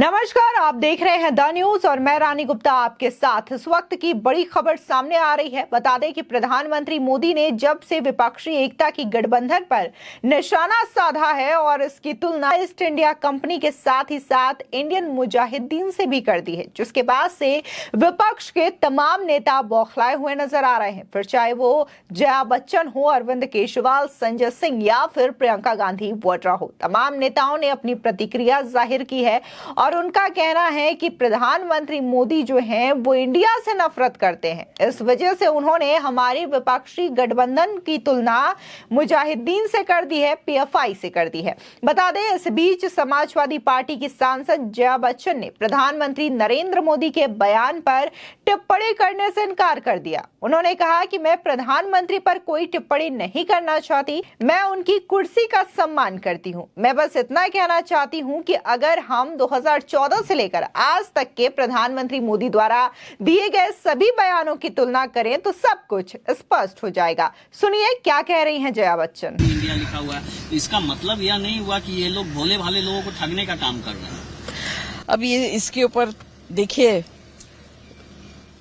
नमस्कार, आप देख रहे हैं द न्यूज और मैं रानी गुप्ता आपके साथ। इस वक्त की बड़ी खबर सामने आ रही है। बता दें कि प्रधानमंत्री मोदी ने जब से विपक्षी एकता की गठबंधन पर निशाना साधा है और इसकी तुलना ईस्ट इंडिया कंपनी के साथ ही साथ इंडियन मुजाहिदीन से भी कर दी है, जिसके बाद से विपक्ष के तमाम नेता बौखलाए हुए नजर आ रहे हैं। फिर चाहे वो जया बच्चन हो, अरविंद केजरीवाल, संजय सिंह या फिर प्रियंका गांधी वाड्रा हो, तमाम नेताओं ने अपनी प्रतिक्रिया जाहिर की है और उनका कहना है कि प्रधानमंत्री मोदी जो हैं वो इंडिया से नफरत करते हैं। इस वजह से उन्होंने हमारी विपक्षी गठबंधन की तुलना मुजाहिदीन से कर दी है, पीएफआई से कर दी है। बता दें, इस बीच समाजवादी पार्टी की सांसद जया बच्चन ने प्रधानमंत्री नरेंद्र मोदी के बयान पर टिप्पणी करने से इनकार कर दिया। उन्होंने कहा कि मैं प्रधानमंत्री पर कोई टिप्पणी नहीं करना चाहती, मैं उनकी कुर्सी का सम्मान करती हूं। मैं बस इतना कहना चाहती हूं कि अगर हम 2014 से लेकर आज तक के प्रधानमंत्री मोदी द्वारा दिए गए सभी बयानों की तुलना करें तो सब कुछ स्पष्ट हो जाएगा। सुनिए क्या कह रही हैं जया बच्चन। इंडिया लिखा हुआ है, इसका मतलब यह नहीं हुआ कि ये लोग भोले भाले लोगों को ठगने का काम कर रहे हैं। अब ये इसके ऊपर देखिए,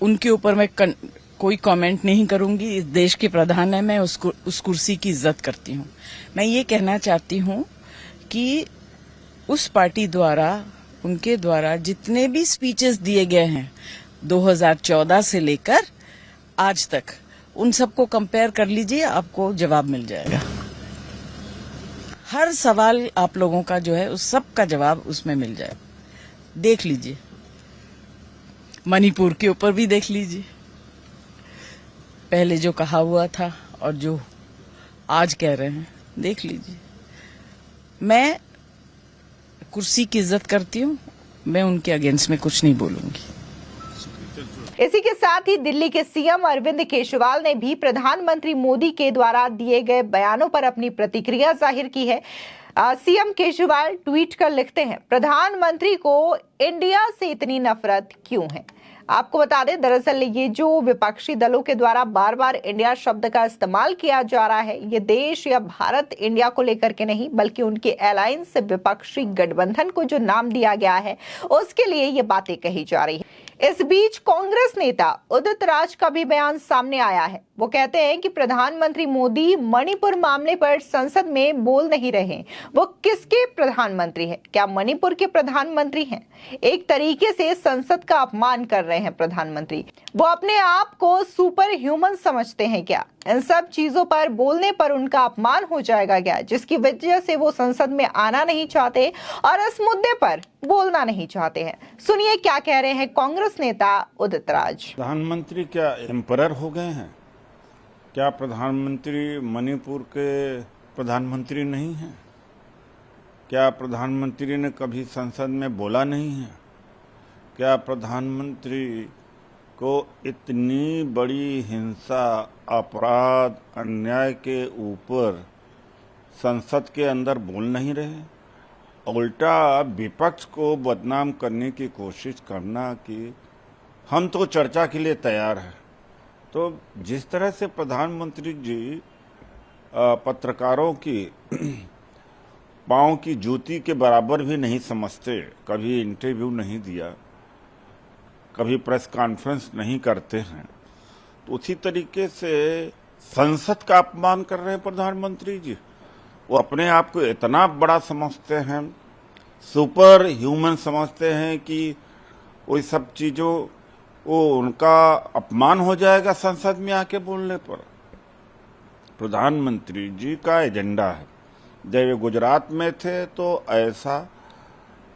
उनके ऊपर मैं कोई कमेंट नहीं करूंगी। इस देश के प्रधान है, मैं उस कुर्सी की इज्जत करती हूं। मैं ये कहना चाहती हूं कि उस पार्टी द्वारा, उनके द्वारा जितने भी स्पीचेस दिए गए हैं 2014 से लेकर आज तक, उन सबको कंपेयर कर लीजिए, आपको जवाब मिल जाएगा। हर सवाल आप लोगों का जो है उस सब का जवाब उसमें मिल जाएगा। देख लीजिए, मणिपुर के ऊपर भी देख लीजिए, पहले जो कहा हुआ था और जो आज कह रहे हैं, देख लीजिए। मैं कुर्सी की इज्जत करती हूँ, मैं उनके अगेंस्ट में कुछ नहीं बोलूंगी। इसी के साथ ही दिल्ली के सीएम अरविंद केजरीवाल ने भी प्रधानमंत्री मोदी के द्वारा दिए गए बयानों पर अपनी प्रतिक्रिया जाहिर की है। सीएम केजरीवाल ट्वीट कर लिखते हैं, प्रधानमंत्री को इंडिया से इतनी नफरत क्यों है। आपको बता दें, दरअसल ये जो विपक्षी दलों के द्वारा बार बार इंडिया शब्द का इस्तेमाल किया जा रहा है, ये देश या भारत इंडिया को लेकर के नहीं, बल्कि उनके अलायंस विपक्षी गठबंधन को जो नाम दिया गया है उसके लिए ये बातें कही जा रही है। इस बीच कांग्रेस नेता उदित राज का भी बयान सामने आया है। वो कहते हैं कि प्रधानमंत्री मोदी मणिपुर मामले पर संसद में बोल नहीं रहे। वो किसके प्रधानमंत्री हैं? क्या मणिपुर के प्रधानमंत्री हैं? एक तरीके से संसद का अपमान कर रहे हैं प्रधानमंत्री। वो अपने आप को सुपर ह्यूमन समझते हैं क्या? इन सब चीजों पर बोलने पर उनका अपमान हो जाएगा क्या, जिसकी वजह से वो संसद में आना नहीं चाहते और इस मुद्दे पर बोलना नहीं चाहते हैं। सुनिए क्या कह रहे हैं कांग्रेस नेता उदित राज। प्रधानमंत्री क्या एम्परर हो गए हैं? क्या प्रधानमंत्री मणिपुर के प्रधानमंत्री नहीं हैं? क्या प्रधानमंत्री ने कभी संसद में बोला नहीं है? क्या प्रधानमंत्री को इतनी बड़ी हिंसा, अपराध, अन्याय के ऊपर संसद के अंदर बोल नहीं रहे? उल्टा विपक्ष को बदनाम करने की कोशिश करना कि हम तो चर्चा के लिए तैयार हैं। तो जिस तरह से प्रधानमंत्री जी पत्रकारों की पांव की जूती के बराबर भी नहीं समझते, कभी इंटरव्यू नहीं दिया, कभी प्रेस कॉन्फ्रेंस नहीं करते हैं, तो उसी तरीके से संसद का अपमान कर रहे हैं प्रधानमंत्री जी। वो अपने आप को इतना बड़ा समझते हैं, सुपर ह्यूमन समझते हैं कि वो सब चीजों वो उनका अपमान हो जाएगा संसद में आके बोलने पर। प्रधानमंत्री जी का एजेंडा है। जब वे गुजरात में थे तो ऐसा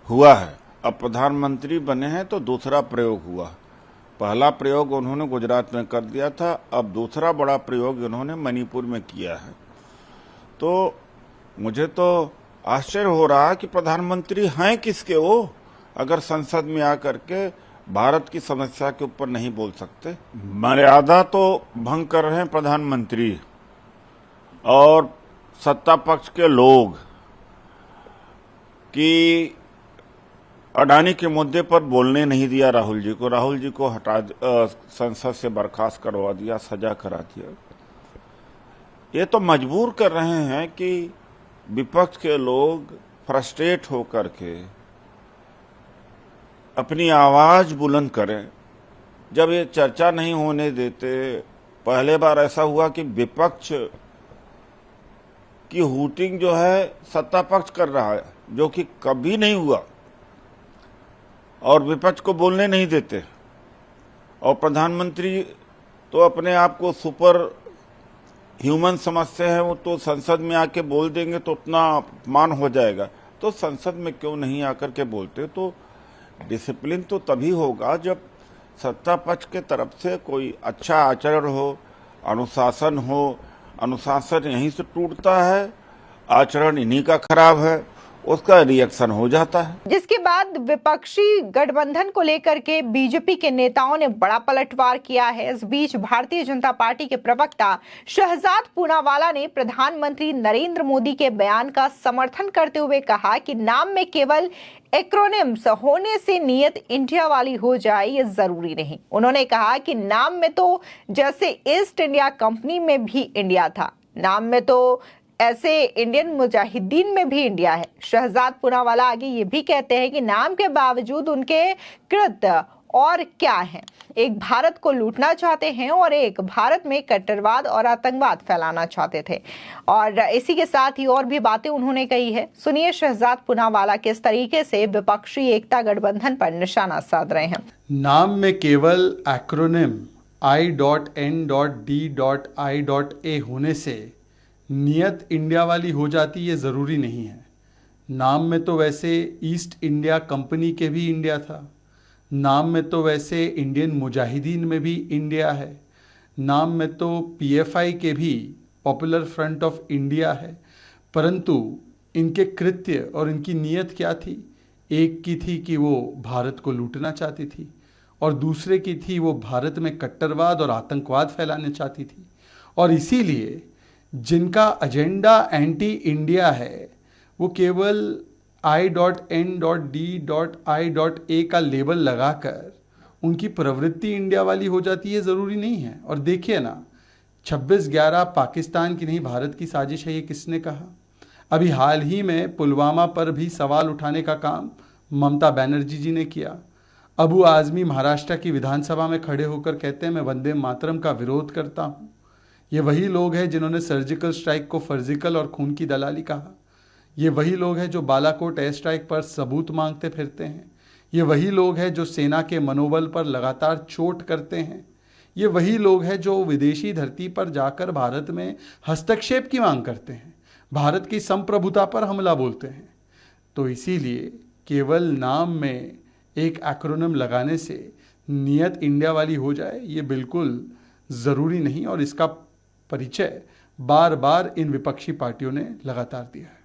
हुआ है, अब प्रधानमंत्री बने हैं तो दूसरा प्रयोग हुआ। पहला प्रयोग उन्होंने गुजरात में कर दिया था, अब दूसरा बड़ा प्रयोग उन्होंने मणिपुर में किया है। तो मुझे तो आश्चर्य हो रहा है कि प्रधानमंत्री हैं किसके वो, अगर संसद में आकर के भारत की समस्या के ऊपर नहीं बोल सकते। मर्यादा तो भंग कर रहे हैं प्रधानमंत्री और सत्ता पक्ष के लोग कि अडानी के मुद्दे पर बोलने नहीं दिया राहुल जी को। राहुल जी को संसद से बर्खास्त करवा दिया, सजा करा दिया। ये तो मजबूर कर रहे हैं कि विपक्ष के लोग फ्रस्ट्रेट होकर के अपनी आवाज बुलंद करें। जब ये चर्चा नहीं होने देते, पहले बार ऐसा हुआ कि विपक्ष की हूटिंग जो है सत्ता पक्ष कर रहा है, जो कि कभी नहीं हुआ, और विपक्ष को बोलने नहीं देते। और प्रधानमंत्री तो अपने आप को सुपर ह्यूमन समझते हैं, वो तो संसद में आके बोल देंगे तो उतना अपमान हो जाएगा, तो संसद में क्यों नहीं आकर के बोलते। तो डिसिप्लिन तो तभी होगा जब सत्ता पक्ष के तरफ से कोई अच्छा आचरण हो, अनुशासन हो। अनुशासन यहीं से टूटता है, आचरण इन्हीं का खराब है, उसका रिएक्शन हो जाता है। जिसके बाद विपक्षी गठबंधन को लेकर के बीजेपी के नेताओं ने बड़ा पलटवार किया है। इस बीच भारतीय जनता पार्टी के प्रवक्ता शहजाद पूनावाला ने प्रधानमंत्री नरेंद्र मोदी के बयान का समर्थन करते हुए कहा कि नाम में केवल एक्रोनिम्स होने से नियत इंडिया वाली हो जाए, ये जरूरी नहीं। उन्होंने कहा कि नाम में तो जैसे ईस्ट इंडिया कंपनी में भी इंडिया था, नाम में तो ऐसे इंडियन मुजाहिदीन में भी इंडिया है। शहजाद पूनावाला आगे ये भी कहते हैं कि नाम के बावजूद उनके कृत्य और क्या है, एक भारत को लूटना चाहते हैं और एक भारत में कट्टरवाद और आतंकवाद फैलाना चाहते थे। और इसी के साथ ही और भी बातें उन्होंने कही है। सुनिए शहजाद पूनावाला किस तरीके से विपक्षी एकता गठबंधन पर निशाना साध रहे हैं। नाम में केवल एक्रोनिम I.N.D.I.A होने से नियत इंडिया वाली हो जाती, ये ज़रूरी नहीं है। नाम में तो वैसे ईस्ट इंडिया कंपनी के भी इंडिया था, नाम में तो वैसे इंडियन मुजाहिदीन में भी इंडिया है, नाम में तो PFI के भी पॉपुलर फ्रंट ऑफ इंडिया है, परंतु इनके कृत्य और इनकी नीयत क्या थी? एक की थी कि वो भारत को लूटना चाहती थी और दूसरे की थी वो भारत में कट्टरवाद और आतंकवाद फैलाना चाहती थी। और इसीलिए जिनका एजेंडा एंटी इंडिया है वो केवल I.N.D.I.A का लेबल लगाकर उनकी प्रवृत्ति इंडिया वाली हो जाती है, ज़रूरी नहीं है। और देखिए ना, 26/11 पाकिस्तान की नहीं भारत की साजिश है, ये किसने कहा? अभी हाल ही में पुलवामा पर भी सवाल उठाने का काम ममता बनर्जी जी ने किया। अबू आज़मी महाराष्ट्र की विधानसभा में खड़े होकर कहते हैं मैं वंदे मातरम का विरोध करता हूँ। ये वही लोग हैं जिन्होंने सर्जिकल स्ट्राइक को फर्जिकल और खून की दलाली कहा। ये वही लोग हैं जो बालाकोट एयर स्ट्राइक पर सबूत मांगते फिरते हैं। ये वही लोग हैं जो सेना के मनोबल पर लगातार चोट करते हैं। ये वही लोग हैं जो विदेशी धरती पर जाकर भारत में हस्तक्षेप की मांग करते हैं, भारत की संप्रभुता पर हमला बोलते हैं। तो इसीलिए केवल नाम में एक एक्रोनिम लगाने से नियत इंडिया वाली हो जाए, ये बिल्कुल ज़रूरी नहीं। और इसका परिचय बार बार इन विपक्षी पार्टियों ने लगातार दिया है।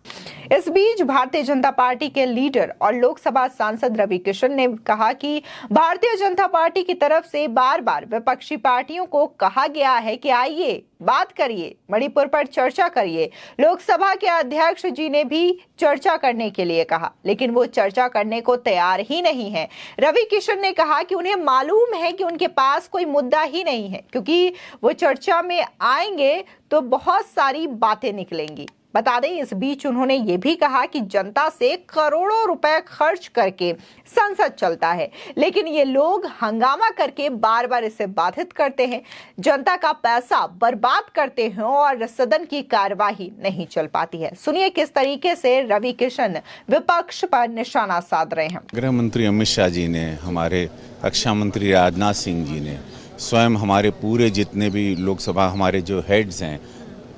इस बीच भारतीय जनता पार्टी के लीडर और लोकसभा सांसद रवि किशन ने कहा कि भारतीय जनता पार्टी की तरफ से बार बार विपक्षी पार्टियों को कहा गया है कि आइए बात करिए, मणिपुर पर चर्चा करिए। लोकसभा के अध्यक्ष जी ने भी चर्चा करने के लिए कहा, लेकिन वो चर्चा करने को तैयार ही नहीं है। रवि किशन ने कहा कि उन्हें मालूम है कि उनके पास कोई मुद्दा ही नहीं है, क्योंकि वो चर्चा में आएंगे तो बहुत सारी बातें निकलेंगी। बता दें, इस बीच उन्होंने ये भी कहा कि जनता से करोड़ों रुपए खर्च करके संसद चलता है, लेकिन ये लोग हंगामा करके बार बार इसे बाधित करते हैं, जनता का पैसा बर्बाद करते हैं और सदन की कार्यवाही नहीं चल पाती है। सुनिए किस तरीके से रवि किशन विपक्ष पर निशाना साध रहे हैं। गृह मंत्री अमित शाह जी ने, हमारे रक्षा मंत्री राजनाथ सिंह जी ने, स्वयं हमारे पूरे जितने भी लोकसभा हमारे जो हेड्स हैं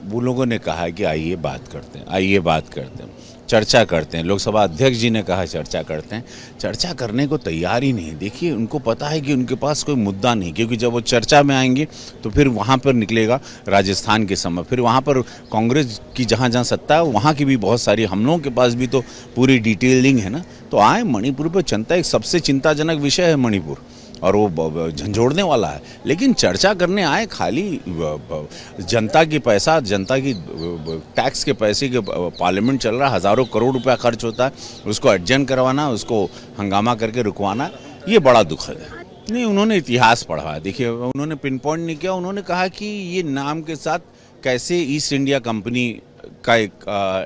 वो लोगों ने कहा कि आइए बात करते हैं, आइए बात करते हैं, चर्चा करते हैं। लोकसभा अध्यक्ष जी ने कहा चर्चा करते हैं, चर्चा करने को तैयार ही नहीं। देखिए, उनको पता है कि उनके पास कोई मुद्दा नहीं, क्योंकि जब वो चर्चा में आएंगे तो फिर वहाँ पर निकलेगा राजस्थान के समय, फिर वहाँ पर कांग्रेस की जहाँ जहाँ सत्ता है वहाँ की भी बहुत सारी, हम लोगों के पास भी तो पूरी डिटेलिंग है ना। तो आए, मणिपुर पर जनता, एक सबसे चिंताजनक विषय है मणिपुर और वो झंझोड़ने वाला है, लेकिन चर्चा करने आए खाली जनता की पैसा, जनता की टैक्स के पैसे के पार्लियामेंट चल रहा है, हज़ारों करोड़ रुपया खर्च होता है, उसको एडजस्ट करवाना, उसको हंगामा करके रुकवाना, ये बड़ा दुखद है। नहीं, उन्होंने इतिहास पढ़ा है। देखिए, उन्होंने पिन पॉइंट नहीं किया, उन्होंने कहा कि ये नाम के साथ कैसे ईस्ट इंडिया कंपनी का एक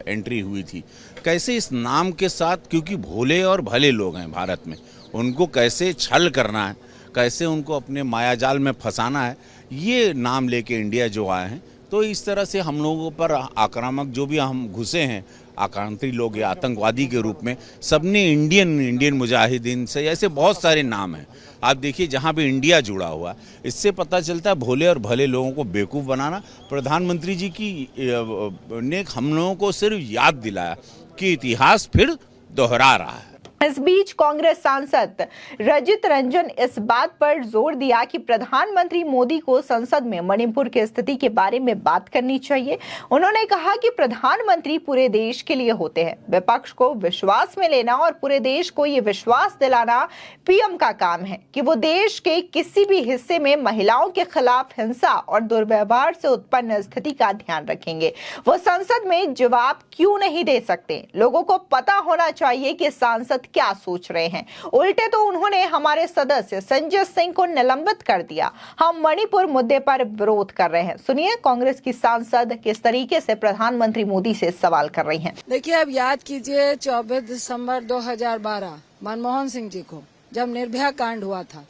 एंट्री हुई थी, कैसे इस नाम के साथ, क्योंकि भोले और भले लोग हैं भारत में, उनको कैसे छल करना है, कैसे उनको अपने मायाजाल में फंसाना है, ये नाम लेके इंडिया जो आए हैं। तो इस तरह से हम लोगों पर आक्रामक जो भी हम घुसे हैं, आक्रांती लोग या आतंकवादी के रूप में, सबने इंडियन मुजाहिदीन से, ऐसे बहुत सारे नाम हैं। आप देखिए जहाँ भी इंडिया जुड़ा हुआ, इससे पता चलता है भोले और भले लोगों को बेवकूफ़ बनाना। प्रधानमंत्री जी की ने हम लोगों को सिर्फ याद दिलाया कि इतिहास फिर दोहरा रहा है। इस बीच कांग्रेस सांसद रजित रंजन इस बात पर जोर दिया कि प्रधानमंत्री मोदी को संसद में मणिपुर की स्थिति के बारे में बात करनी चाहिए। उन्होंने कहा कि प्रधानमंत्री पूरे देश के लिए होते हैं, विपक्ष को विश्वास में लेना और पूरे देश को ये विश्वास दिलाना पीएम का काम है कि वो देश के किसी भी हिस्से में महिलाओं के खिलाफ हिंसा और दुर्व्यवहार से उत्पन्न स्थिति का ध्यान रखेंगे। वो संसद में जवाब क्यों नहीं दे सकते? लोगों को पता होना चाहिए कि सांसद क्या सोच रहे हैं। उल्टे तो उन्होंने हमारे सदस्य संजय सिंह को निलंबित कर दिया। हम मणिपुर मुद्दे पर विरोध कर रहे हैं। सुनिए कांग्रेस की सांसद किस तरीके से प्रधानमंत्री मोदी से सवाल कर रही हैं। देखिए, अब याद कीजिए 24 दिसंबर 2012 मनमोहन सिंह जी को जब निर्भया कांड हुआ था,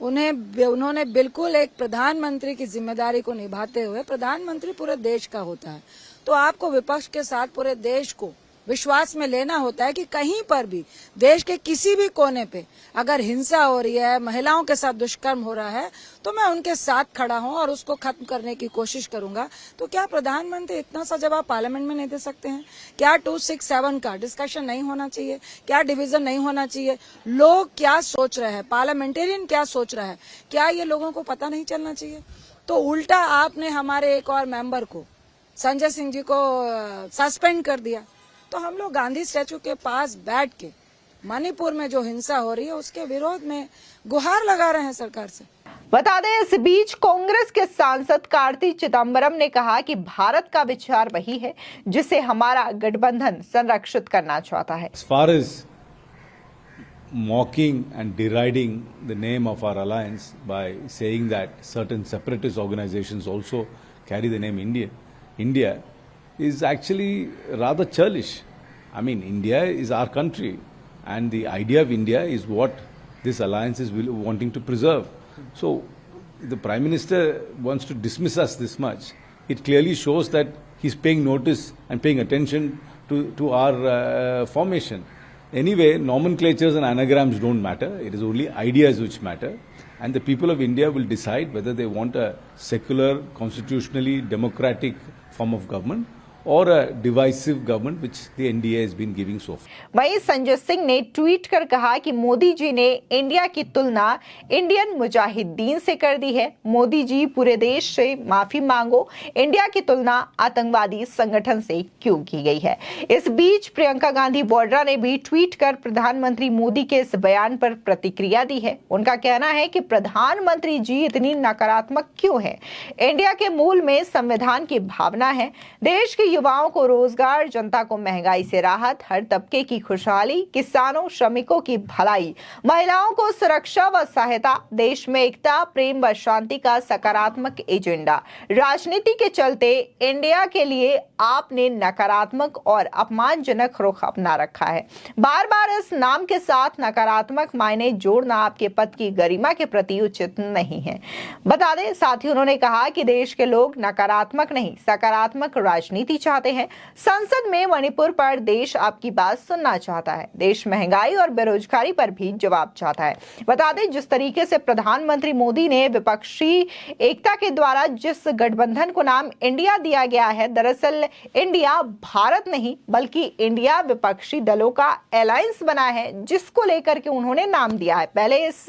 उन्होंने बिल्कुल एक प्रधानमंत्री की जिम्मेदारी को निभाते हुए, प्रधानमंत्री पूरे देश का होता है तो आपको विपक्ष के साथ पूरे देश को विश्वास में लेना होता है कि कहीं पर भी देश के किसी भी कोने पे अगर हिंसा हो रही है, महिलाओं के साथ दुष्कर्म हो रहा है, तो मैं उनके साथ खड़ा हूं और उसको खत्म करने की कोशिश करूंगा। तो क्या प्रधानमंत्री इतना सा जवाब पार्लियामेंट में नहीं दे सकते हैं? क्या 267 का डिस्कशन नहीं होना चाहिए? क्या डिवीजन नहीं होना चाहिए? लोग क्या सोच रहे हैं, पार्लियामेंटेरियन क्या सोच रहा है, क्या ये लोगों को पता नहीं चलना चाहिए? तो उल्टा आपने हमारे एक और मेंबर को, संजय सिंह जी को सस्पेंड कर दिया। तो हम लोग गांधी स्टैचू के पास बैठ के मणिपुर में जो हिंसा हो रही है उसके विरोध में गुहार लगा रहे हैं सरकार से। बता दें, इस बीच कांग्रेस के सांसद कार्ति चिदंबरम ने कहा कि भारत का विचार वही है जिसे हमारा गठबंधन संरक्षित करना चाहता है। As far as mocking and deriding the name of our alliance by saying that certain separatist organizations also carry the name India is actually rather churlish. I mean, India is our country, and the idea of India is what this alliance is wanting to preserve. So, the Prime Minister wants to dismiss us this much. It clearly shows that he's paying notice and paying attention to our formation. Anyway, nomenclatures and anagrams don't matter. It is only ideas which matter. And the people of India will decide whether they want a secular, constitutionally democratic form of government और divisive government which the NDA has been giving so far. वहीं संजय सिंह ने tweet कर कहा कि मोदी जी ने India की तुलना Indian Mujahideen से कर दी है। मोदी जी पूरे देश से माफी मांगो, इंडिया की तुलना आतंकवादी संगठन से क्यों की गई है। इस बीच प्रियंका गांधी वाड्रा ने भी ट्वीट कर प्रधानमंत्री मोदी के इस बयान पर प्रतिक्रिया दी है। उनका कहना है कि प्रधानमंत्री जी इतनी नकारात्मक क्यों है। इंडिया के मूल में संविधान की भावना है, देश के युवाओं को रोजगार, जनता को महंगाई से राहत, हर तबके की खुशहाली, किसानों श्रमिकों की भलाई, महिलाओं को सुरक्षा व सहायता, देश में एकता, प्रेम व शांति का सकारात्मक एजेंडा। राजनीति के चलते इंडिया के लिए आपने नकारात्मक और अपमानजनक रुख अपना रखा है। बार बार इस नाम के साथ नकारात्मक मायने जोड़ना आपके पद की गरिमा के प्रति उचित नहीं है। बता दें, साथ ही उन्होंने कहा कि देश के लोग नकारात्मक नहीं सकारात्मक राजनीति चाहते हैं। संसद में मणिपुर पर देश आपकी बात सुनना चाहता है। देश महंगाई और बेरोजगारी पर भी जवाब चाहता है। बता दें, जिस तरीके से प्रधानमंत्री मोदी ने विपक्षी एकता के द्वारा जिस गठबंधन को नाम इंडिया दिया गया है, दरअसल इंडिया भारत नहीं बल्कि इंडिया विपक्षी दलों का अलायंस बना है, जिसको लेकर के उन्होंने नाम दिया है। पहले इस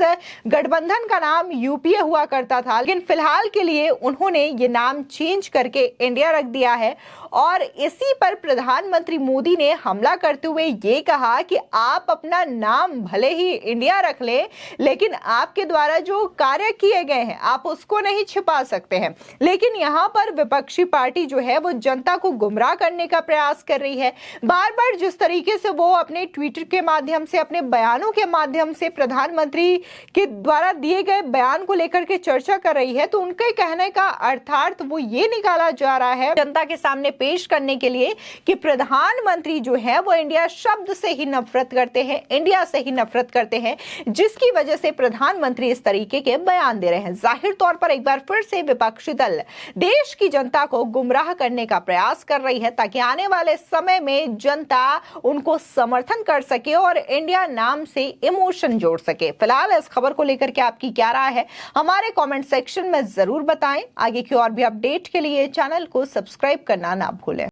गठबंधन का नाम यूपीए हुआ करता था, लेकिन फिलहाल के लिए उन्होंने ये नाम चेंज करके इंडिया रख दिया है। और इसी पर प्रधानमंत्री मोदी ने हमला करते हुए ये कहा कि आप अपना नाम भले ही इंडिया रख ले, लेकिन आपके द्वारा जो कार्य किए गए हैं आप उसको नहीं छिपा सकते हैं। लेकिन यहाँ पर विपक्षी पार्टी जो है वो जनता को गुमराह करने का प्रयास कर रही है। बार बार जिस तरीके से वो अपने ट्विटर के माध्यम से, अपने बयानों के माध्यम से प्रधानमंत्री के द्वारा दिए गए बयान को लेकर के चर्चा कर रही है, तो उनके कहने का अर्थार्थ वो ये निकाला जा रहा है, जनता के सामने पेश पेश करने के लिए कि प्रधानमंत्री जो है वो इंडिया शब्द से ही नफरत करते हैं, इंडिया से ही नफरत करते हैं, जिसकी वजह से प्रधानमंत्री इस तरीके के बयान दे रहे हैं। जाहिर तौर पर एक बार फिर से विपक्षी दल देश की जनता को गुमराह करने का प्रयास कर रही है ताकि आने वाले समय में जनता उनको समर्थन कर सके और इंडिया नाम से इमोशन जोड़ सके। फिलहाल इस खबर को लेकर के आपकी क्या राय है हमारे कमेंट सेक्शन में जरूर बताएं। आगे की और भी अपडेट के लिए चैनल को सब्सक्राइब करना ना भूलें।